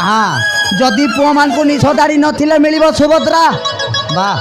हाँ जदि पुओ मान को निश दाढ़ी नथिले मिलिबो सुभद्रा वाह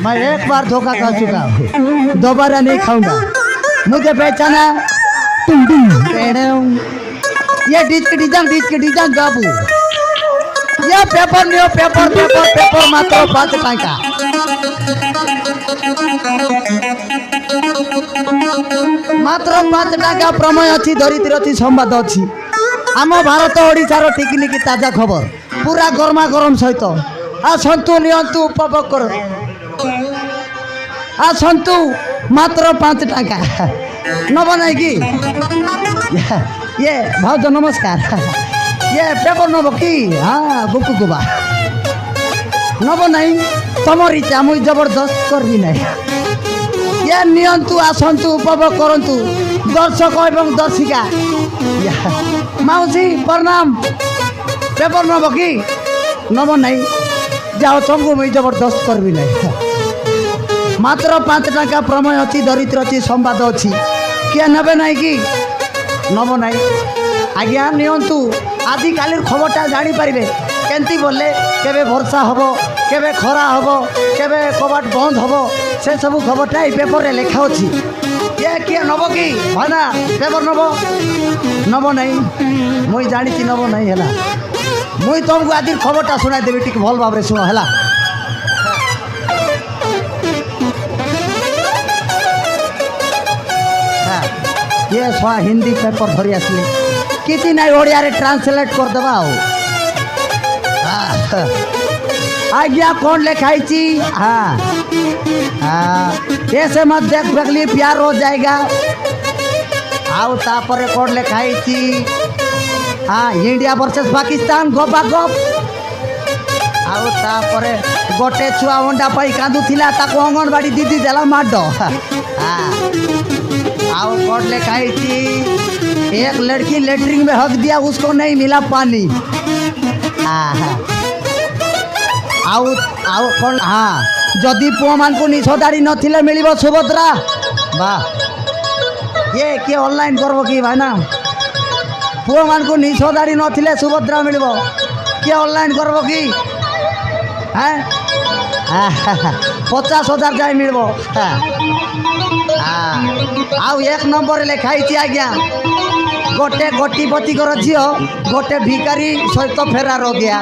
मैं एक बार धोखा खा चुका हूँ दोबारा नहीं खाऊंगा मुझे पहचाना ये डीज के डिजाइन बाबू ये पेपर नहीं हो पेपर मात्र 5 टका मात्र 5 टका प्रमेय अच्छी दरिद्र अच्छी संवाद अच्छी आम भारत ओडिशार टिकनिकी ताजा खबर पूरा गरमा गरम सहित आसतु नियंतु उपभोग कर आसतु मात्र 5 टका नब ना कि ये भाज नमस्कार ये पेपर नब कि हाँ गुपु गुबा नब नहीं तुम इच्छा मुझे जबरदस्त करबी ना ये नियंतु आसतु उपभोग करंतु दर्शक एवं दर्शिका माउसी प्रणाम पेपर नब कि नब नहीं जाओ तुमको मुझे जबरदस्त करबी ना मात्र 5 टका प्रमेय अच्छी दरिद्र अच्छी संवाद अच्छी किए नबे ना कि नब ना आज्ञा नियंतु आजिकाली खबरटा जानीपारे केमती बोले केबे वर्षा हम केबे खरा हम केबे कबाट बंद हम से सब खबरटा ये पेपर लिखा अच्छी ये किए नब कि भाना पेपर नब ना मुई जानी नब ना है मुई तुमको आज खबरटा शुणाई देवी टी भल भाव शुण है ये छुआ हिंदी पेपर धरी आसले किसी ना ओडिया रे ट्रांसलेट करदेवा आज्ञा कौन लिखाई हाँ ऐसे मत देख बगली प्यार हो जाएगा आओ तापर कौन लिखाई हाँ इंडिया वर्सेस पाकिस्तान गपा गप आओ तापर गोटे छुआ अंडा पाई कांदुला ताको अंगनवाड़ी दीदी देला माड हाँ आओ कौन लिखाई एक लड़की लेटरिंग में हक दिया उसको नहीं मिला पानी आओ आओ कौन हाँ जदि पुओ मान को निश दाढ़ी नथिले मिलिबो सुभद्रा वाह ये किए ऑनलाइन करबो कि भाई ना पुओ मान को निश दाढ़ी नथिले सुभद्रा मिलिबो किए ऑनलाइन करबो कि हैं 50,000 जाए मिलबो आउ 1 नंबर लिखाई आज्ञा गोटे गोटीपति झील गोटे भिकारी सहित फेरार हो गया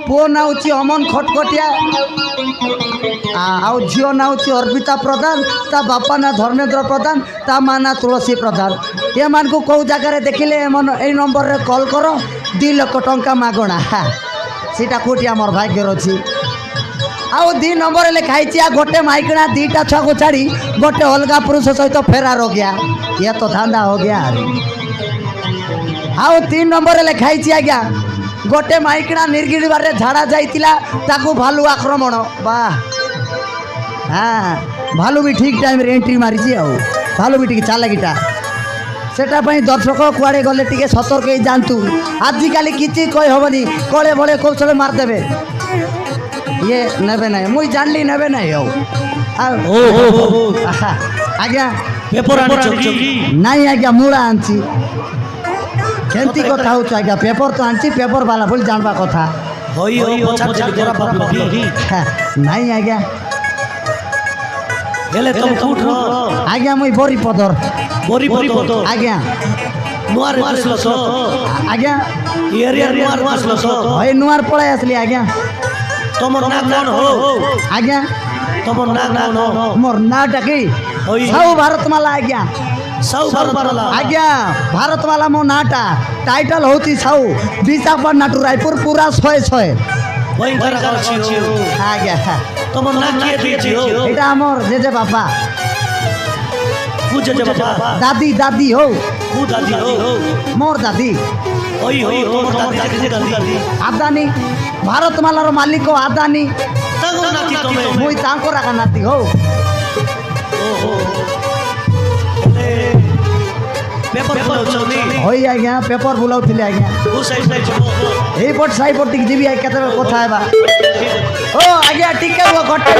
पुओ ना अमन खटखटिया आउ झील ना अर्पिता प्रधान ता बापा ना धर्मेंद्र प्रधान ता माँ ना तुलसी प्रधान ये मान को कौ जगार देखिले ए नंबर रे कॉल कर 2 लाख टंका मागणा सीटा कोटी आमर भाग्य अच्छी आउ 2 नंबर लिखाई गोटे माइकना 2टा छुआ को छाड़ी गोटे अलगा पुरुष सहित फेरार हो गया ये तो धांधा हो गया आउ 3 नंबर लिखाई आज्ञा गोटे माइकना निर्गिड़ बारे झाड़ा जाइतिला ताकू भालू आक्रमण वाह हाँ भालू भी ठीक टाइम रे एंट्री मारी आउ भालू भी टी चालाकिटा सेटा पई दर्शक कुआड़े गले टी सतर्क जातु आजिकल किसी कही हेनी कले बड़े कौशल मारदेवे ये नेबे ना मुई जानली नेबे ना आज्ञा पेपर नहीं आज्ञा मुड़ा आनची केमती कथा हो आज्ञा पेपर तो आनची पेपर वाला बोल जानवा कथा नहीं आज्ञा आज्ञा मुई बोरी पदर आज्ञा आज्ञा नुआर पड़ाई आसली आज्ञा तुम ना कौन हो आज्ञा ତମ ନାଁ କଣ? मोर ना डाकी ओई। साउ भारतमाला आज्ञा ସାଉ ଭାରତମାଲା। आज्ञा भारतमाला मो नाटा टाइटल होची साउ विशाखापट्टनम टू रायपुर पूरा 100 ଭୟଙ୍କର ଅଛି ଓ। आज्ञा ତମ ନାଁ କିଏ ଦେଇଛି ଓ? एटा हमर जेजे बापा କୁ ଜେଜେ ବାପା? दादी दादी हो କୁ ଦାଦି ଓ? मोर दादी ଓଇ ହୋଇ ତମ ଦାଦି କୁ ଦାଦି? आदानी भारतमाला रो मालिक हो आदानी ତାଙ୍କ ନାତି ତମେ? मुई तांको राका नाती हो ଓହୋ। ପେପର ବୁଲାଉଛନ୍ତି? होई आज्ञा पेपर बुलाउथिले आज्ञा କୋଉ ସାଇଡ୍ ସାଇଡ୍ ଯିବ? एई पट साई पट टिक जीबी केते कथा हेबा ओ आज्ञा टिके वो घटे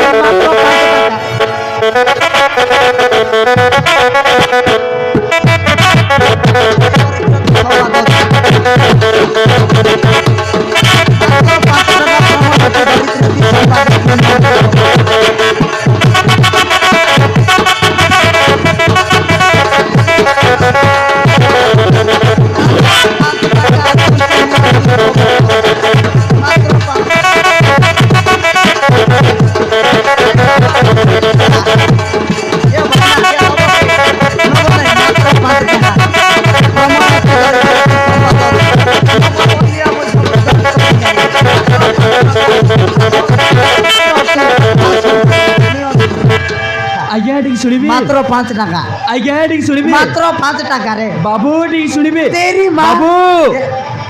मात्र 5 টাকা आज्ञा ठीक सुनिबे मात्र 5 টাকা रे बाबू ठीक सुनिबे तेरी माँ बाबू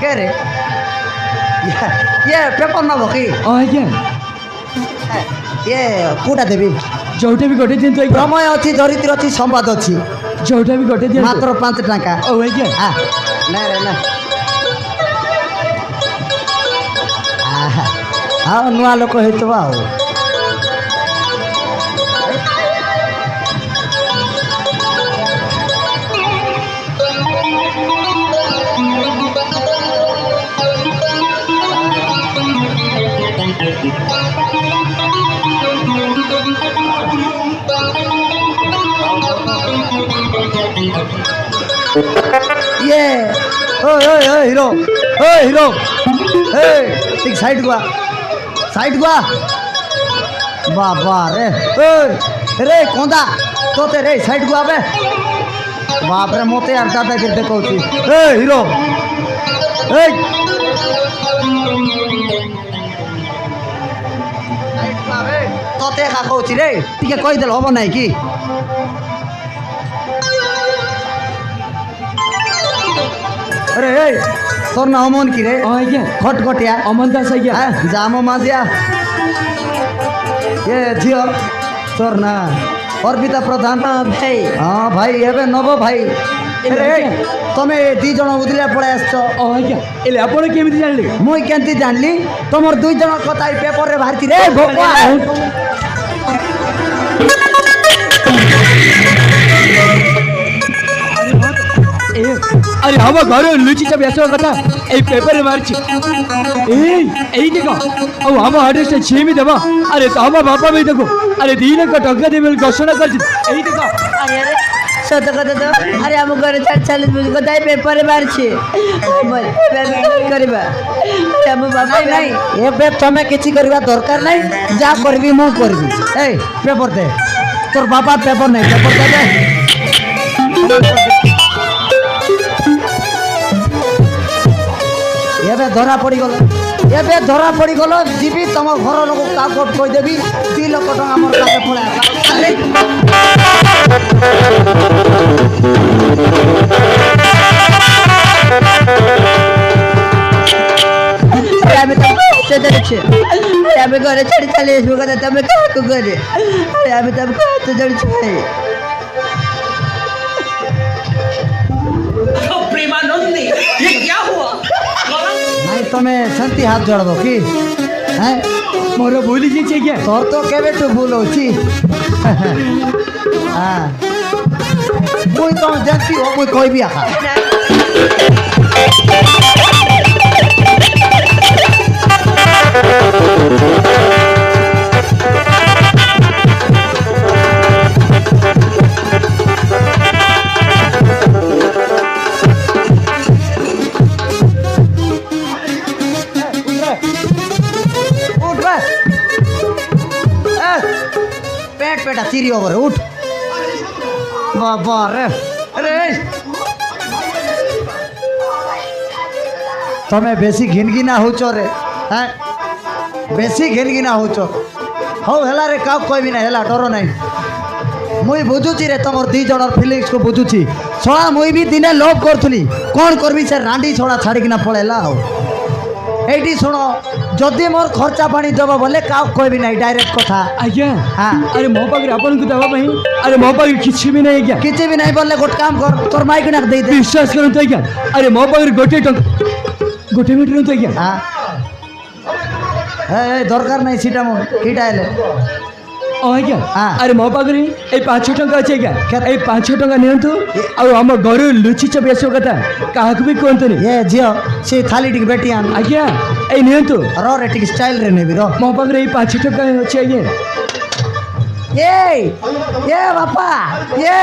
के रे ये पेपर न भकी आज्ञा ये कोटा देबी जोटे भी गोटे दिन तो प्रमेय अछि चरित्र अछि संवाद अछि जोटे भी गोटे दिन मात्र 5 টাকা ओ आज्ञा हां ना रे ना हां नुआ लोक हेतबा हो ये ओए ओए ओए हीरो ए ठीक साइड गुआ बाबा रे ओए रे कोंदा तोते रे साइड गुआ बे बाप रे मोते यार दादा गिरते कहूची ए हीरो ए तोते का कहूची रे टिके कहि देल होबो नै की अरे ए तोर ना अमन की रे आज्ञा खटखटिया अमन दास आज्ञा जामो माजिया ये झियो तोर ना अर्पिता प्रधान भाई हाँ भाई एबे नबो भाई अरे तमे दी जण उदिले पळे आछो आज्ञा एले आपण केमिति जानले मुई केंति जानली तमर दुई जण कथा पेपर रे बाहरती रे भोकवा अरे हम घर लुचि सब ऐसा कथा ए पेपर रे मारछि ए देखो अब हम आर्टिस्ट छेमी देबा अरे तो हम बापा भी देखो अरे दीन का टक्का देबे घोषणा कर ए देखो अरे अरे सत कथा तो अरे हम घर 40 कथा पेपर रे मारछि बोल करबा हम बापा नहीं एबे तमे किछि करबा दरकार नहीं जा करबी मु करबी ए पेपर दे तोर बाबा पेपर नहीं पेपर दे दे एबे धरा पड़ी गलो जीवी तुम घर लोक का कह देवी 2 लाख टका हमर पासे पड़ा अरे हम घर छाड़ी चले कथा तुम क्या करे अरे हम तुमको तो जड़ छे प्रेमानंदी ये क्या हुआ? नहीं तुम्हें शांति हाथ जोड़बो की हैं मोर भूली जी छे क्या तोर तो केबे तो भूल होची हां मुई तो जानती हो मुई कोई भी आखा ଗିରି ହବରେ ଉଠ ବାବା ରେ রে তুমি বেশি ঘিনঘিনা হউছ রে হ্যাঁ বেশি ঘিনঘিনা হউছ হও হেলা রে কাউ কইবি না হেলা ডর নাই মুই বুঝুছি রে তোমার দুই জনের ফিলিংস কো বুঝুছি ছড়া মুই বি দিনে লোভ করথুলি কোন করবি সে রাঁডি ছড়া ছাড়িকিনা পড়েলা হও এইটি শুণ যদি মোর খরচা পানি দেব বলে কাউ কইবি নাই ডাইরেক্ট কথা আজ্ঞা হ্যাঁ আরে ମୋ ପାଖରେ ଆପଣଙ୍କୁ ଦେବା ପାଇଁ ଆରେ ମୋ ପାଖରେ କିଛି ବି ନାହିଁ ଆଜ୍ଞା କିଛି ବି নাই বললে গোট কাম কর তোর মাইক না দেই দে ବିଶ୍ୱାସ କରନ୍ତୁ ଆଜ୍ଞା ଆରେ ମୋ ପାଖରେ ଗୋଟିଏ ଟଙ୍କା ଗୋଟେ ମିନିଟ୍ ରୁହନ୍ତୁ ଆଜ୍ଞା হ্যাঁ এই দরকার নাই সেটা মোর কিটা এলে ଆଜ୍ଞା ହଁ। ଆରେ ମୋ ପାଖରେ ଏଇ 5 ଟଙ୍କା ଅଛି ଆଜ୍ଞା କେତେ? ଏଇ 5 ଟଙ୍କା ନିଅନ୍ତୁ ଆଉ ଆମ ଘରୁ ଲୁଚି ଚପି ଆସିବ କଥା କାହାକୁ ବି କୁହନ୍ତୁନି ଏ ଝିଅ ସେ ଥାଲି ଟିକେ ବେଟି ଆନ ଆଜ୍ଞା ଏଇ ନିଅନ୍ତୁ ର ରେ ଟିକେ ଷ୍ଟାଇଲ ରେ ନେବି ର ମୋ ପାଖରେ ଏଇ 5 ଟଙ୍କା ଅଛି ଆଜ୍ଞା ଏ ବାପା ଏ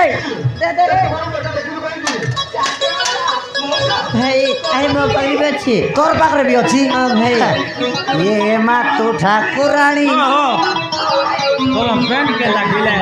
ଦେ ଦେ ରେ ଭାଇ ଆରେ ମୋ ପାଖରେ ବି ଅଛି ତୋର ପାଖରେ ବି ଅଛି ହଁ ଭାଇ ଏ ମା ତୁ ଠାକୁରାଣୀ ତମ ଫ୍ରେଣ୍ଡ କେ ଲାଗିଲା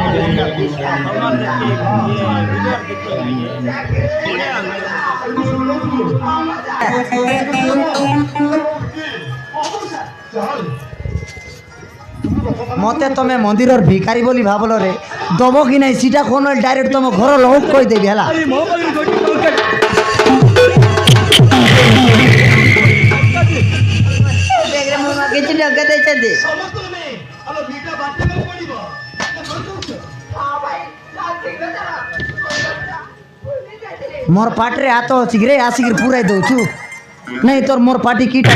মতে তুমি মন্দিরর ভিখারি বলি ভাবল রে দব কি নাই সেটা কোন ডাইরেক্ট তোম ঘর লোক কই দেবি হেলা ଆରେ ମୋ ପାଖରେ ଗୋଟିଏ ଟଙ୍କା ବ୍ୟାଗରେ ମୋ ମା କିଛି ଟଙ୍କା ଦେଇଛନ୍ତି মোর পাটরে হাত ଅଛି রে আসিকি পুরাই দউছু নাই তোর মোর পাটি কিটা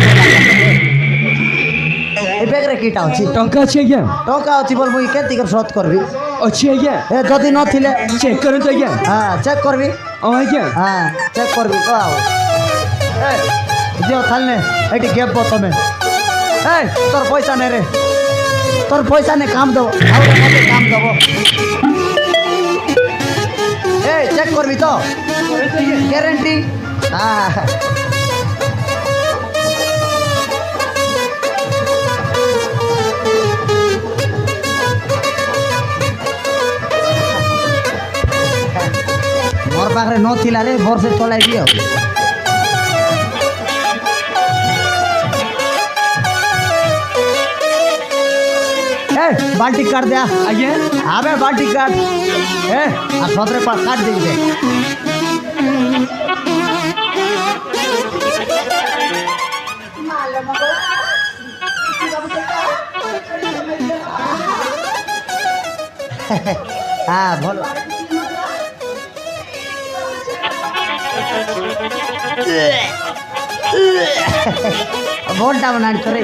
এ ব্যাগরে কিটা ଅଛି ଟଙ୍କା ଅଛି ଆଜ୍ଞା ଟଙ୍କା ଅଛି বল মুই কেতি করে শোধ করবি ଅଛି ଆଜ୍ଞା এ যদি নথিলে ଚେକ୍ କରନ୍ତୁ ଆଜ୍ଞା হ্যাঁ চেক করবি ହଁ ଆଜ୍ଞା হ্যাঁ চেক করবি তো আও এ জিও থালনে এটি গেব তুমি এ তোর পয়সা নে রে তোর পয়সা নে কাম দেব আর মতে কাম দেব এ চেক করবি তো গ্যারান্টি হ্যাঁ মোর পাখরে নথিলা রে বর্ষে চলাই দিও এ বাল্টি কাট দে ଆଜ୍ଞା আবে বাল্টি কাট এ আর সদরে পা কাট দিবি দে হ্যাঁ ভালো ভোটটা বানান করে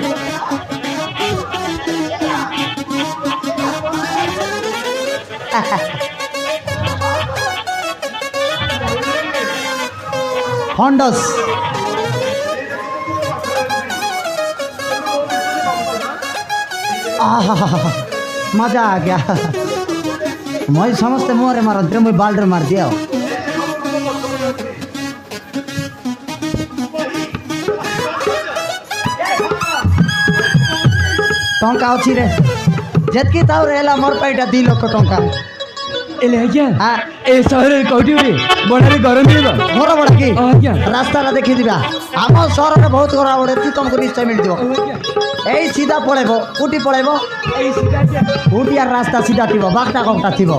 हॉन्डस मजा आ गया मैं समझते मोरे मारते मुझे बाल्डर मार दिया टंका अच्छी रे ଯେତିକି ତାଉ ରହିଲା ମୋର ପାଇଁ ଏଇଟା 2 ଲକ୍ଷ ଟଙ୍କା ଏଲେ ଆଜ୍ଞା ହଁ ଏ ସହରରେ କୋଉଠି ଗୋଟେ ବଢାରେ ଗରମ ମିଳିବ ଘର ଭଡ଼ା କି ହଁ ଆଜ୍ଞା ରାସ୍ତାଟା ଦେଖିଯିବା ଆମ ସହରରେ ବହୁତ ଘର ଭଡ଼ା ଅଛି ତୁମକୁ ନିଶ୍ଚୟ ମିଳିଯିବ ଏଇ ସିଧା ପଳେଇବ କୋଉଠି ପଳେଇବ ଏଇ ସିଧା ଆଜ୍ଞା କୋଉଠି আর ରାସ୍ତା ସିଧା ଥିବ ବାଘଟା କଣ୍ଟା ଥିବ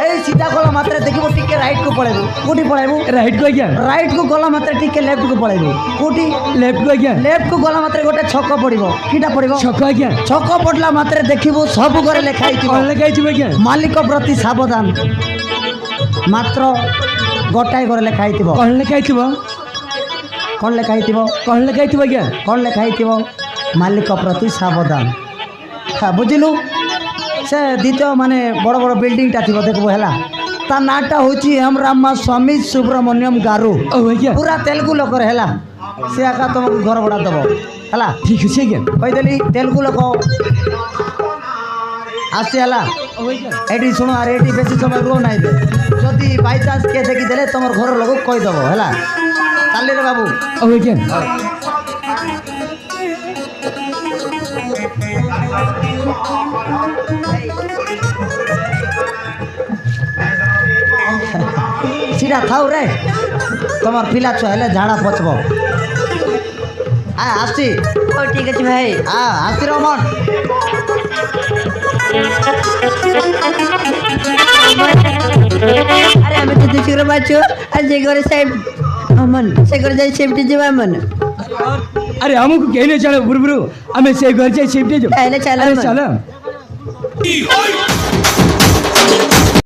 ଏଇ ସିଧା ଗଲା ମାତ୍ରେ ଦେଖିବ ଟିକେ ରାଇଟ୍କୁ ପଳେଇବୁ କୋଉଠି ପଳେଇବୁ ରାଇଟ୍ କୁ ଆଜ୍ଞା ରାଇଟ୍କୁ ଗଲା ମାତ୍ରେ ଟିକେ ଲେଫ୍ଟକୁ ପଳେଇବୁ କୋଉଠି ଲେଫ୍ଟ କୁ ଆଜ୍ଞା ଲେଫ୍ଟକୁ ଗଲା ମାତ୍ରେ ଗୋଟେ ଛକ ପଡ଼ିବ କିଟା ପଡ଼ିବ ଛକ ଆଜ୍ଞା ଛକ ପଡ଼ିଲା ମାତ୍ରେ ଦେଖିବୁ ସବୁ ଘରେ ଲେଖା ହେଇଥିବ କଣ ଲେଖା ହେଇଥିବ ଆଜ୍ଞା ମାଲିକ ପ୍ରତି ସାବଧାନ ମାତ୍ର ଗୋଟାଏ ଘରେ ଲେଖା ହେଇଥିବ କଣ ଲେଖା ହେଇଥିବ କ'ଣ ଲେଖା ହେଇଥିବ କଣ ଲେଖା ହେଇଥିବ ଆଜ୍ଞା କ'ଣ ଲେଖା ହେଇଥିବ ମାଲିକ ପ୍ରତି ସାବଧାନ ହଁ ବୁଝିଲୁ ସେ ଦ୍ୱିତୀୟ ମାନେ ବଡ଼ ବଡ଼ ବିଲ୍ଡିଂଟା ଥିବ ଦେଖିବୁ ହେଲା ତା ନାଁଟା ହେଉଛି ଏମ୍ ରାମା ସ୍ୱାମୀ ସୁବ୍ରମଣ୍ୟମ ଗାରୁ ଓ ଆଜ୍ଞା ପୁରା ତେଲୁଗୁ ଲୋକରେ ହେଲା ସେ ଆକା ତୁମକୁ ଘର ଭଡ଼ା ଦେବ ହେଲା ଠିକ ଅଛି ଆଜ୍ଞା କହିଦେଲି ତେଲୁଗୁ ଲୋକ ଆସି ହେଲା ଓ ଆଜ୍ଞା ଏଠି ଶୁଣ ଆରେ ଏଠି ବେଶୀ ସମୟ ରୁହ ନାହିଁ ବେ ଯଦି ବାଇଚାନ୍ସ କିଏ ଦେଖିଦେଲେ ତୁମର ଘର ଲୋକକୁ କହିଦେବ ହେଲା ଚାଲିରେ ବାବୁ ଓ ଆଜ୍ଞା সিধা থাও রে তোমার পিলা ছুয়া হলে ঝাড়া পচব আসছি ও ঠিক আছে ভাই আসছি রমন আরে আমি তো দুশো করে বাঁচো আর যে ঘরে সাহেব অমন সে ঘরে যাই সেফটি যাবো এমন अरे हमको कहने चलो बुरबुरु हमें से घर से शिफ्ट जो पहले चलो अरे मन। चलो